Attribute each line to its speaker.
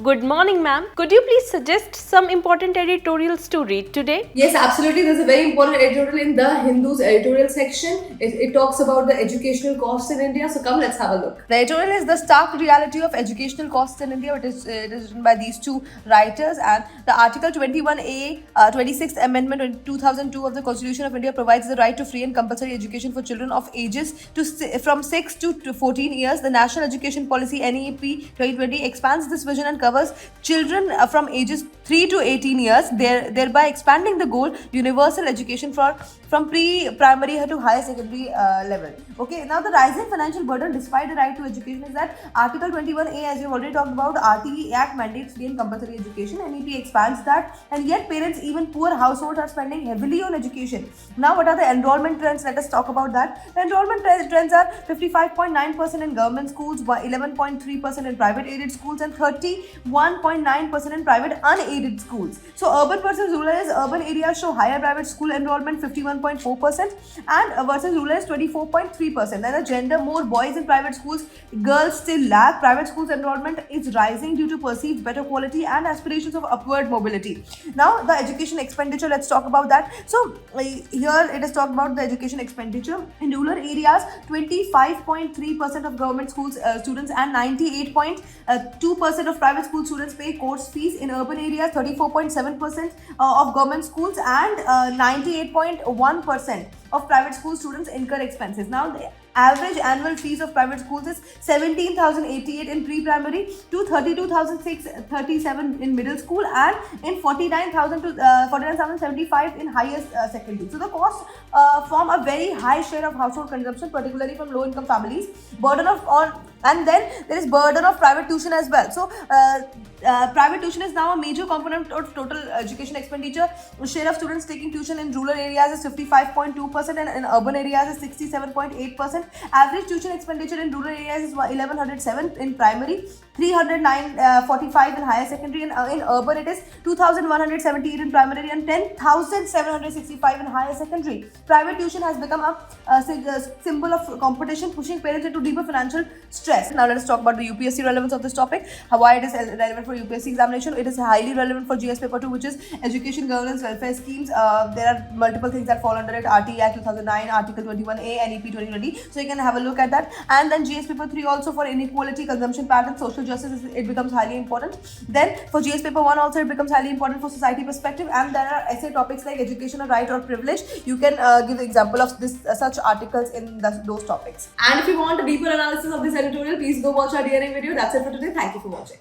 Speaker 1: Good morning, ma'am. Could you please suggest some important editorials to read today?
Speaker 2: Yes, absolutely. There's a very important editorial in the Hindu's editorial section. It talks about the educational costs in India. So come, let's have a look. The editorial is the stark reality of educational costs in India. It is written by these two writers, and the Article 21A, 26th Amendment in 2002 of the Constitution of India provides the right to free and compulsory education for children of ages from 6 to 14 years. The National Education Policy (NEP) 2020 expands this vision and covers children from ages 3 to 18 years, thereby expanding the goal universal education from pre-primary to higher secondary level. Okay, now the rising financial burden despite the right to education is that Article 21A, as we've already talked about, RTE Act mandates free and compulsory education. NEP expands that, and yet parents, even poor households, are spending heavily on education. Now, what are the enrollment trends? Let us talk about that. The enrollment trends are 55.9% in government schools, 11.3% in private aided schools, and 31.9% in private unaided schools. So urban versus rural is urban areas show higher private school enrollment 51.4% and versus rural is 24.3%. And the gender, more boys in private schools, girls still lag. Private schools enrollment is rising due to perceived better quality and aspirations of upward mobility. Now the education expenditure, let's talk about that. So here it is talked about the education expenditure in rural areas. 25.3% of government schools students and 98.2% of private school students pay course fees. In urban areas, 34.7% of government schools and 98.1% of private school students incur expenses. Now the average annual fees of private schools is 17,088 in pre-primary to 32,637 in middle school and in 49,000 to 49,075 in highest secondary. So the costs form a very high share of household consumption, particularly from low-income families. And then there is burden of private tuition as well. So private tuition is now a major component of total education expenditure. The share of students taking tuition in rural areas is 55.2% and in urban areas is 67.8%. Average tuition expenditure in rural areas is 1107 in primary, 309.45 in higher secondary, and in urban it is 2178 in primary and 10,765 in higher secondary. Private tuition has become a symbol of competition, pushing parents into deeper financial stress. Now let us talk about the UPSC relevance of this topic, why it is relevant for UPSC examination. It is highly relevant for GS paper 2, which is education governance welfare schemes. There are multiple things that fall under it: RTE Act 2009, Article 21A, NEP 2020. So you can have a look at that. And then GS paper 3 also for inequality, consumption patterns, social justice, it becomes highly important. Then for GS paper 1 also it becomes highly important for society perspective. And there are essay topics like education, a right or privilege. You can give example of this such articles in those topics. And if you want a deeper analysis of this editorial, please go watch our DNA video. That's it for today. Thank you for watching.